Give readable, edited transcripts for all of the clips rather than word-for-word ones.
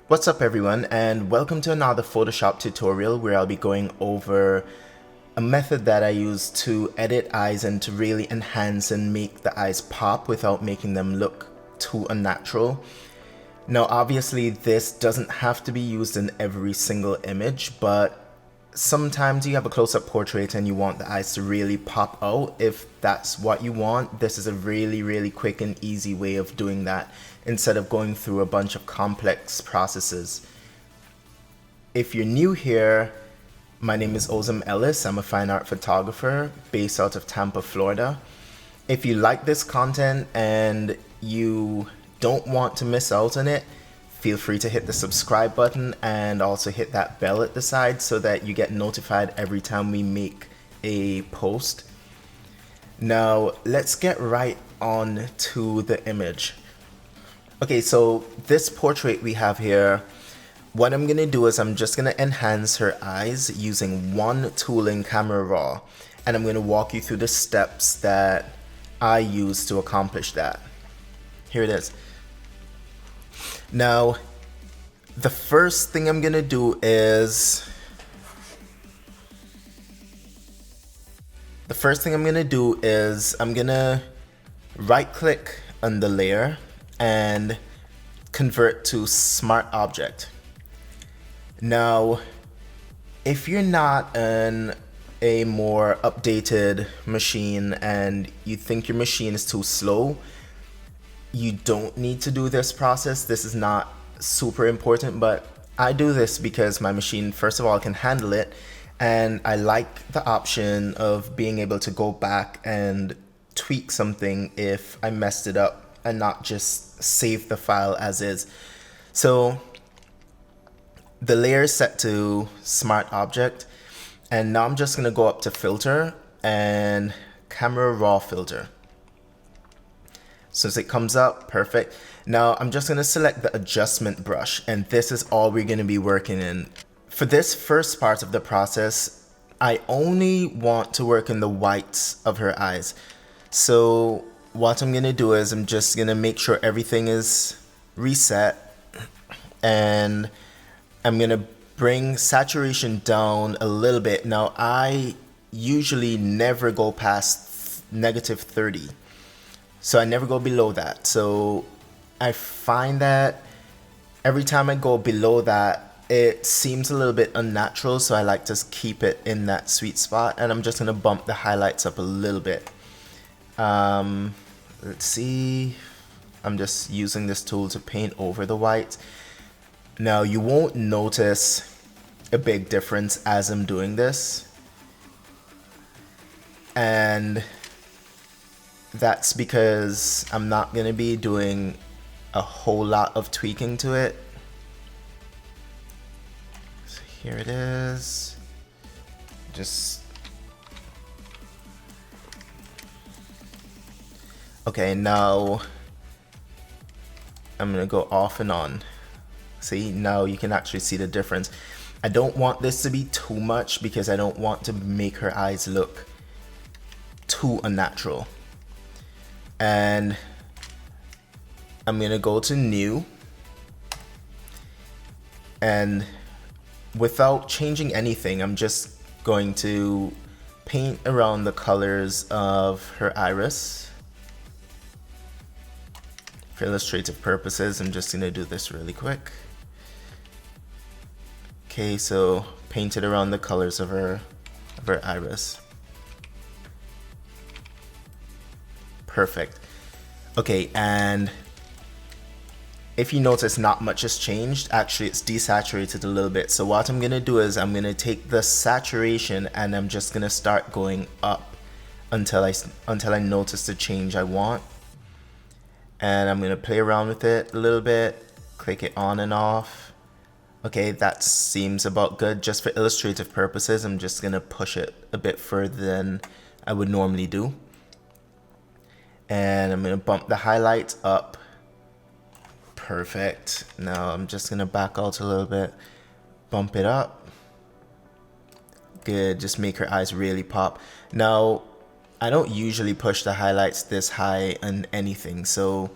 What's up everyone, and welcome to another Photoshop tutorial where I'll be going over a method that I use to edit eyes and to really enhance and make the eyes pop without making them look too unnatural. Now obviously this doesn't have to be used in every single image, but sometimes you have a close-up portrait and you want the eyes to really pop out. If that's what you want, this is a really quick and easy way of doing that instead of going through a bunch of complex processes. If you're new here, my name is Ozem Ellis. I'm a fine art photographer based out of Tampa, Florida. If you like this content and you don't want to miss out on it, feel free to hit the subscribe button and also hit that bell at the side so that you get notified every time we make a post. Now let's get right on to the image. Okay, so this portrait we have here, what I'm gonna do is I'm just gonna enhance her eyes using one tool in Camera Raw, and I'm gonna walk you through the steps that I use to accomplish that. Here it is. Now, the first thing I'm gonna do is I'm gonna right click on the layer and convert to Smart Object. Now, if you're not on a more updated machine and you think your machine is too slow, you don't need to do this process. This is not super important, but I do this because my machine, first of all, can handle it, and I like the option of being able to go back and tweak something if I messed it up and not just save the file as is. So the layer is set to Smart Object, and now I'm just gonna go up to Filter and Camera Raw Filter. So as it comes up, perfect. Now I'm just gonna select the adjustment brush, and this is all we're gonna be working in. For this first part of the process, I only want to work in the whites of her eyes. So what I'm gonna do is I'm just gonna make sure everything is reset, and I'm gonna bring saturation down a little bit. Now I usually never go past -30. So I never go below that. So I find that every time I go below that, it seems a little bit unnatural. So I like to keep it in that sweet spot. And I'm just gonna bump the highlights up a little bit. Let's see. I'm just using this tool to paint over the white. Now you won't notice a big difference as I'm doing this. And that's because I'm not gonna be doing a whole lot of tweaking to it. So here it is. Okay, now I'm gonna go off and on. See, now you can actually see the difference. I don't want this to be too much because I don't want to make her eyes look too unnatural. And I'm gonna go to New, and without changing anything, I'm just going to paint around the colors of her iris. For illustrative purposes, I'm just gonna do this really quick. Okay, so painted around the colors of her iris. Perfect. Okay, and if you notice, not much has changed. Actually, it's desaturated a little bit. So what I'm gonna do is I'm gonna take the saturation and I'm just gonna start going up until I notice the change I want. And I'm gonna play around with it a little bit, click it on and off. Okay, that seems about good. Just for illustrative purposes, I'm just gonna push it a bit further than I would normally do. And I'm gonna bump the highlights up. Perfect. Now I'm just gonna back out a little bit, bump it up. Good, just make her eyes really pop. Now, I don't usually push the highlights this high on anything, so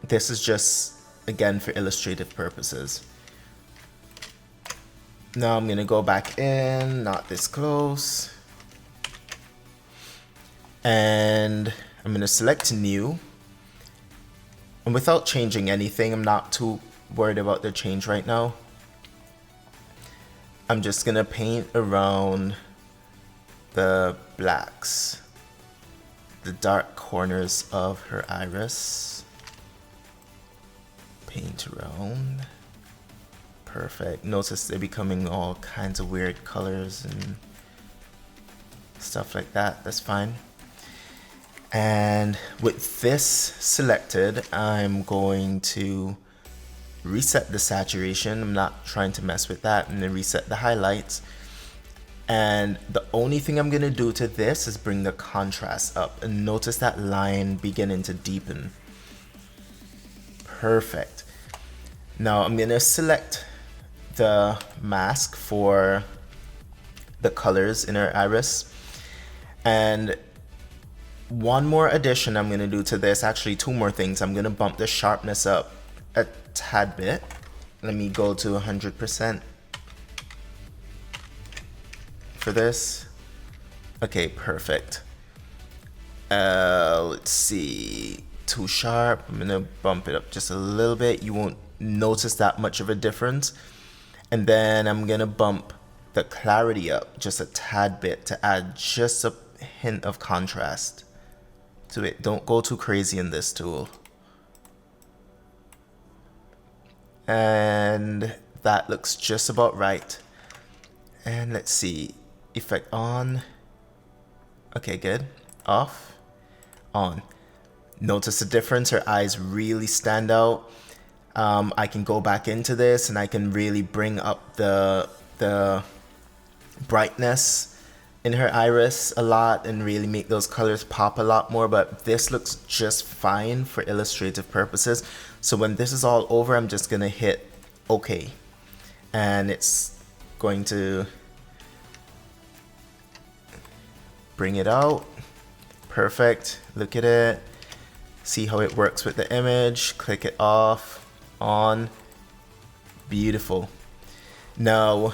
this is just again for illustrative purposes. Now I'm gonna go back in, not this close, and I'm gonna select new. And without changing anything, I'm not too worried about the change right now. I'm just gonna paint around the blacks, the dark corners of her iris. Paint around. Perfect. Notice they're becoming all kinds of weird colors and stuff like that. That's fine. And with this selected, I'm going to reset the saturation. I'm not trying to mess with that. And then reset the highlights. And the only thing I'm gonna do to this is bring the contrast up, and notice that line beginning to deepen. Perfect. Now I'm gonna select the mask for the colors in her iris, and one more addition I'm gonna do to this, actually two more things. I'm gonna bump the sharpness up a tad bit. Let me go to 100% for this. Okay, perfect. Let's see, too sharp. I'm gonna bump it up just a little bit. You won't notice that much of a difference. And then I'm gonna bump the clarity up just a tad bit to add just a hint of contrast to it. Don't go too crazy in this tool. And that looks just about right. And let's see, effect on. Okay, good. Off, on. Notice the difference, her eyes really stand out. I can go back into this and I can really bring up the brightness in her iris a lot and really make those colors pop a lot more, but this looks just fine for illustrative purposes. So when this is all over, I'm just gonna hit OK, and it's going to bring it out. Perfect. Look at it. See how it works with the image. Click it off, on. Beautiful. Now,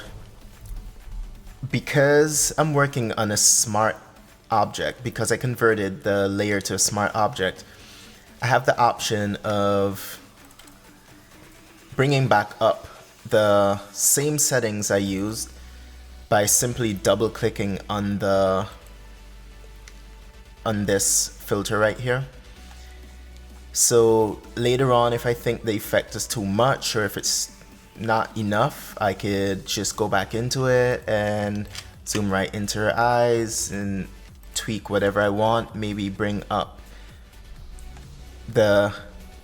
because I'm working on a smart object, because I converted the layer to a smart object, I have the option of bringing back up the same settings I used by simply double clicking on this filter right here. So later on, if I think the effect is too much or if it's not enough, I could just go back into it and zoom right into her eyes and tweak whatever I want. Maybe bring up the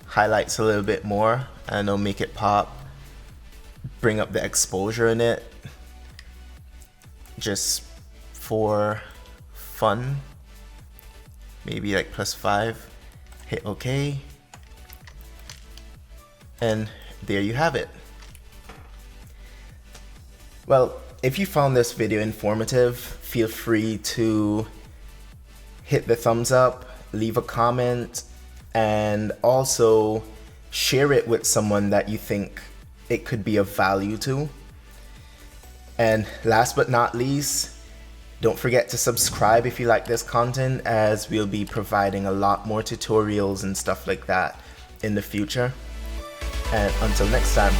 highlights a little bit more. I know, make it pop. Bring up the exposure in it just for fun. Maybe like +5. Hit OK. And there you have it. Well, if you found this video informative, feel free to hit the thumbs up, leave a comment, and also share it with someone that you think it could be of value to. And last but not least, don't forget to subscribe if you like this content, as we'll be providing a lot more tutorials and stuff like that in the future. And until next time.